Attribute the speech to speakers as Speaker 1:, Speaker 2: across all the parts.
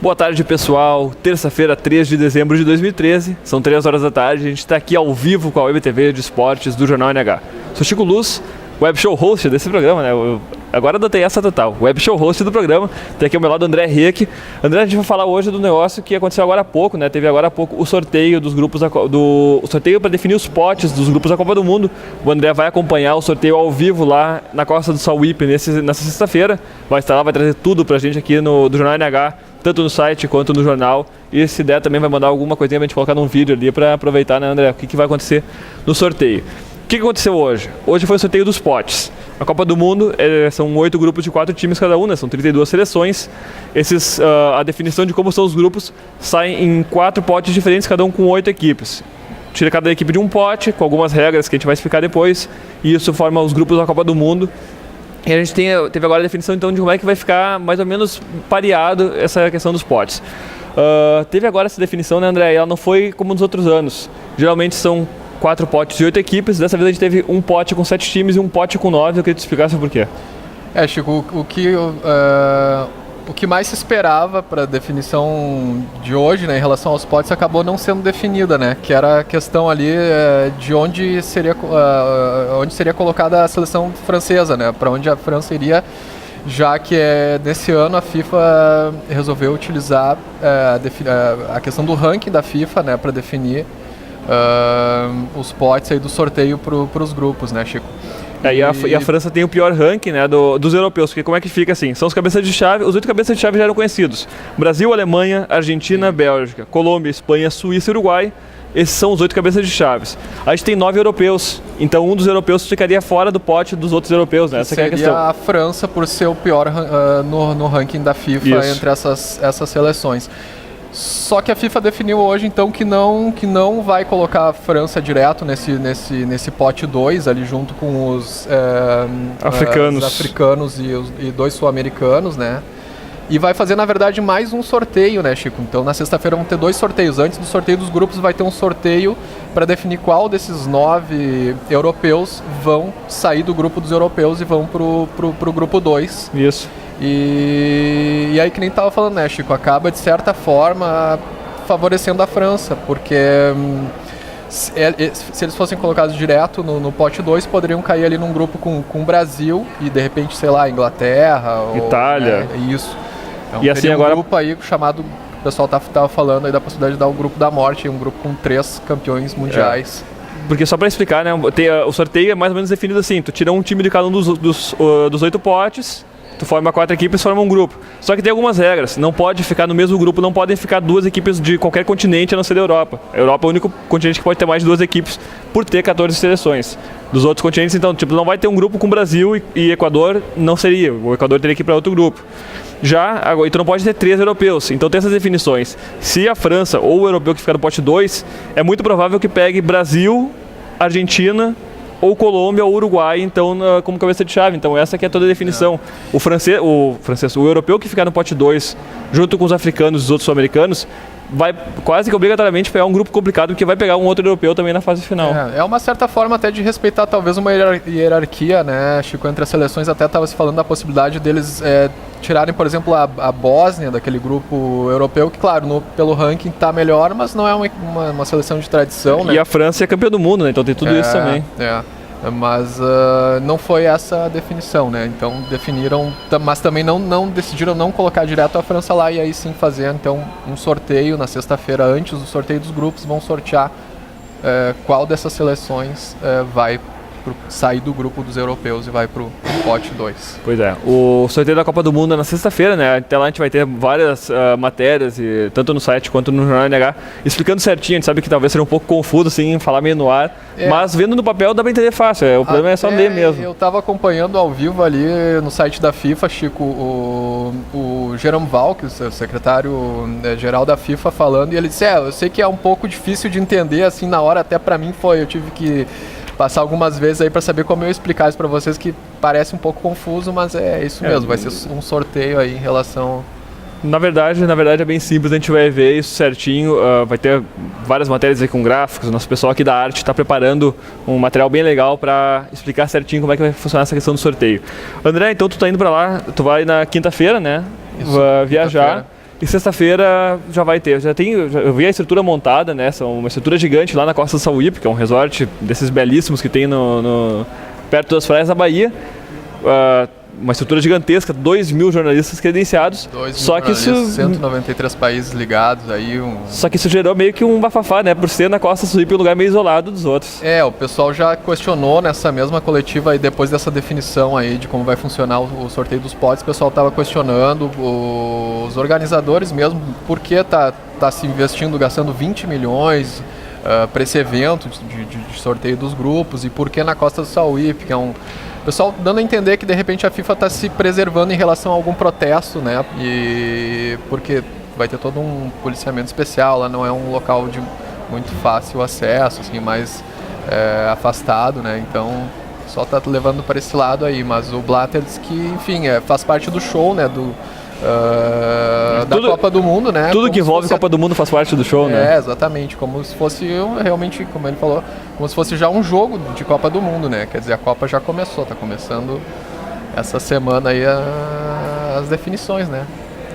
Speaker 1: Boa tarde, pessoal. Terça-feira, 3 de dezembro de 2013, são 3 horas da tarde. A gente está aqui ao vivo com a WebTV de Esportes do Jornal NH. Sou Chico Luz, web show host desse programa, né? Agora adotei essa total, web show host do programa. Tem aqui ao meu lado o André Reck. André, a gente vai falar hoje do negócio que aconteceu agora há pouco, né? Teve agora há pouco o sorteio dos grupos, o sorteio para definir os potes dos grupos da Copa do Mundo. O André vai acompanhar o sorteio ao vivo lá na Costa do Sauípe nessa sexta-feira. Vai estar lá, vai trazer tudo pra gente aqui do Jornal NH, tanto no site quanto no jornal. E se der também vai mandar alguma coisinha pra gente colocar num vídeo ali para aproveitar, né, André? O que vai acontecer no sorteio. O que aconteceu hoje? Hoje foi o sorteio dos potes. A Copa do Mundo são 8 grupos de 4 times cada um, né? São 32 seleções. A definição de como são os grupos sai em 4 potes diferentes, cada um com 8 equipes. Tira cada equipe de um pote, com algumas regras que a gente vai explicar depois, e isso forma os grupos da Copa do Mundo. E a gente teve agora a definição então de como é que vai ficar mais ou menos pareado essa questão dos potes. Teve agora essa definição, né, André? Ela não foi como nos outros anos. Geralmente são 4 potes de 8 equipes, dessa vez a gente teve um pote com 7 times e um pote com 9, eu queria te explicar sobre por quê.
Speaker 2: Chico, o que mais se esperava para a definição de hoje, né, em relação aos potes, acabou não sendo definida, né, que era a questão ali de onde seria colocada a seleção francesa, né, para onde a França iria, já que nesse ano a FIFA resolveu utilizar a questão do ranking da FIFA, né, para definir os potes aí do sorteio para os grupos, né, Chico?
Speaker 1: E a França tem o pior ranking, né, dos europeus, porque como é que fica assim? São os cabeças de chave, os 8 cabeças de chave já eram conhecidos. Brasil, Alemanha, Argentina, Bélgica, Colômbia, Espanha, Suíça e Uruguai. Esses são os 8 cabeças de chaves. A gente tem 9 europeus, então um dos europeus ficaria fora do pote dos outros europeus, né? Essa
Speaker 2: seria
Speaker 1: é a questão.
Speaker 2: A França por ser o pior no ranking da FIFA. Isso. Entre essas seleções. Só que a FIFA definiu hoje então que não vai colocar a França direto nesse pote 2 ali junto com os africanos e 2 sul-americanos, né? E vai fazer na verdade mais um sorteio, né, Chico? Então na sexta-feira vão ter 2 sorteios. Antes do sorteio dos grupos vai ter um sorteio para definir qual desses 9 europeus vão sair do grupo dos europeus e vão pro grupo 2.
Speaker 1: Isso.
Speaker 2: E aí, que nem estava falando, né, Chico, acaba de certa forma favorecendo a França, porque se eles fossem colocados direto no pote 2, poderiam cair ali num grupo com o Brasil e de repente, sei lá, Inglaterra,
Speaker 1: Itália.
Speaker 2: Isso. Então,
Speaker 1: e assim agora
Speaker 2: um grupo aí chamado, o pessoal tava falando aí da possibilidade de dar o grupo da morte, um grupo com 3 campeões mundiais.
Speaker 1: Porque só para explicar, né, o sorteio é mais ou menos definido assim: tu tira um time de cada um dos 8 potes. Tu forma 4 equipes e forma um grupo. Só que tem algumas regras. Não pode ficar no mesmo grupo, não podem ficar 2 equipes de qualquer continente a não ser da Europa. A Europa é o único continente que pode ter mais de 2 equipes por ter 14 seleções. Dos outros continentes, então, não vai ter um grupo com Brasil e Equador, não seria. O Equador teria que ir para outro grupo. E tu não pode ter 3 europeus. Então tem essas definições. Se a França ou o europeu que ficar no pote 2, é muito provável que pegue Brasil, Argentina, ou Colômbia ou Uruguai, então, como cabeça de chave. Então essa aqui é toda a definição. O europeu que ficar no pote 2, junto com os africanos e os outros sul-americanos, vai quase que obrigatoriamente pegar um grupo complicado, porque vai pegar um outro europeu também na fase final.
Speaker 2: É uma certa forma até de respeitar talvez uma hierarquia, né, Chico, entre as seleções. Até estava se falando da possibilidade deles tirarem, por exemplo, a Bósnia daquele grupo europeu, que claro, pelo ranking está melhor, mas não é uma seleção de tradição, né?
Speaker 1: E a França é campeã do mundo, né? Então tem tudo isso também.
Speaker 2: Mas não foi essa a definição, né? Então definiram, mas também decidiram não colocar direto a França lá, e aí sim fazer então um sorteio na sexta-feira antes do sorteio dos grupos. Vão sortear qual dessas seleções vai sair do grupo dos europeus e vai pro pote 2.
Speaker 1: Pois é, o sorteio da Copa do Mundo é na sexta-feira, né? Até lá a gente vai ter várias matérias, tanto no site quanto no Jornal NH, explicando certinho. A gente sabe que talvez seja um pouco confuso, assim, falar meio no ar, mas vendo no papel dá pra entender fácil. O problema é só ler mesmo.
Speaker 2: Eu tava acompanhando ao vivo ali no site da FIFA, Chico, o Jerome Valcke, o secretário-geral da FIFA, falando, e ele disse, eu sei que é um pouco difícil de entender, assim, na hora, até pra mim eu tive que passar algumas vezes aí para saber como eu explicar isso para vocês, que parece um pouco confuso, mas é isso mesmo, vai ser um sorteio aí em relação...
Speaker 1: Na verdade é bem simples, a gente vai ver isso certinho, vai ter várias matérias aí com gráficos, nosso pessoal aqui da arte está preparando um material bem legal para explicar certinho como é que vai funcionar essa questão do sorteio. André, então tu tá indo para lá, tu vai na quinta-feira, né?
Speaker 2: Isso,
Speaker 1: vai viajar. E sexta-feira já vai ter, eu vi a estrutura montada, né? São uma estrutura gigante lá na Costa do Sauípe, que é um resort desses belíssimos que tem perto das praias da Bahia. Uma estrutura gigantesca, 2.000 jornalistas credenciados.
Speaker 2: 2.000
Speaker 1: só que isso
Speaker 2: 193 países ligados aí.
Speaker 1: Só que isso gerou meio que um bafafá, né? Por ser na Costa do Sauípe um lugar meio isolado dos outros.
Speaker 2: O pessoal já questionou nessa mesma coletiva aí, depois dessa definição aí de como vai funcionar o sorteio dos potes, o pessoal estava questionando os organizadores mesmo, por que tá se investindo, gastando 20 milhões para esse evento de sorteio dos grupos, e por que na Costa do Sauípe, que é o pessoal dando a entender que de repente a FIFA está se preservando em relação a algum protesto, né? E porque vai ter todo um policiamento especial, lá não é um local de muito fácil acesso, assim, mais afastado, né? Então o pessoal está levando para esse lado aí, mas o Blatter diz que, enfim, faz parte do show, né? Da Copa do Mundo, né?
Speaker 1: Tudo que envolve Copa do Mundo faz parte do show, né?
Speaker 2: Exatamente, como se fosse realmente, como ele falou, como se fosse já um jogo de Copa do Mundo, né? Quer dizer, a Copa já começou, tá começando essa semana aí as definições, né?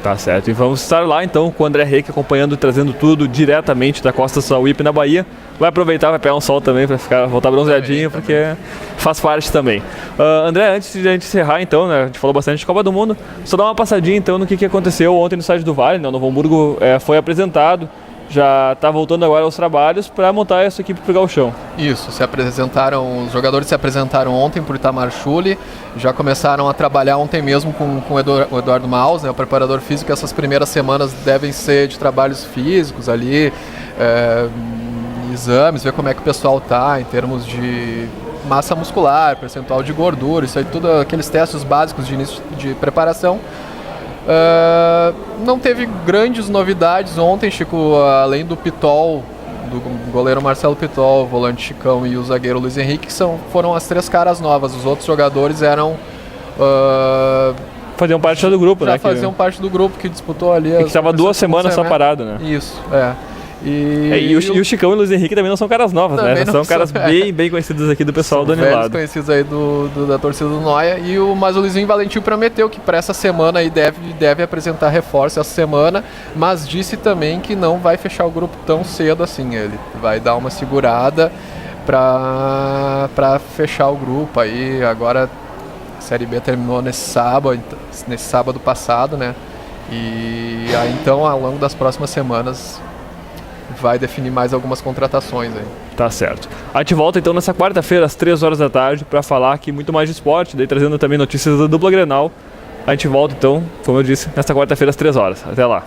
Speaker 1: Tá certo, e vamos estar lá então com o André Reque acompanhando, trazendo tudo diretamente da Costa do Sauípe na Bahia. Vai aproveitar, vai pegar um sol também para voltar bronzeadinho, porque faz parte também. André, antes de a gente encerrar então, né, a gente falou bastante de Copa do Mundo, só dar uma passadinha então no que aconteceu ontem no estádio do Vale, né, o Novo Hamburgo foi apresentado, já está voltando agora aos trabalhos para montar essa equipe para o Gauchão.
Speaker 2: Isso, os jogadores se apresentaram ontem por Itamar Schulli, já começaram a trabalhar ontem mesmo com o Eduardo Maus, né, o preparador físico. Essas primeiras semanas devem ser de trabalhos físicos ali, exames, ver como é que o pessoal tá em termos de massa muscular, percentual de gordura, isso aí tudo, aqueles testes básicos de início de preparação. Não teve grandes novidades ontem, Chico, além do Pitol, do goleiro Marcelo Pitol, o volante Chicão e o zagueiro Luiz Henrique, que foram as 3 caras novas. Os outros jogadores eram...
Speaker 1: faziam parte do grupo, né?
Speaker 2: Faziam parte do grupo que disputou ali...
Speaker 1: que estava 2 semanas só parado, né?
Speaker 2: Isso,
Speaker 1: E o Chicão e o Luiz Henrique também não são caras novas, né? São caras bem conhecidos aqui do pessoal do Anilado.
Speaker 2: Conhecidos aí da torcida do Noia. Mas o Luizinho Valentim prometeu que para essa semana aí deve apresentar reforço essa semana, mas disse também que não vai fechar o grupo tão cedo assim. Ele vai dar uma segurada para fechar o grupo aí. Agora a Série B terminou nesse sábado passado, né? E aí, então, ao longo das próximas semanas vai definir mais algumas contratações aí.
Speaker 1: Tá certo. A gente volta então nessa quarta-feira às 3 horas da tarde para falar aqui muito mais de esporte, daí trazendo também notícias da dupla Grenal. A gente volta então, como eu disse, nesta quarta-feira às 3 horas. Até lá.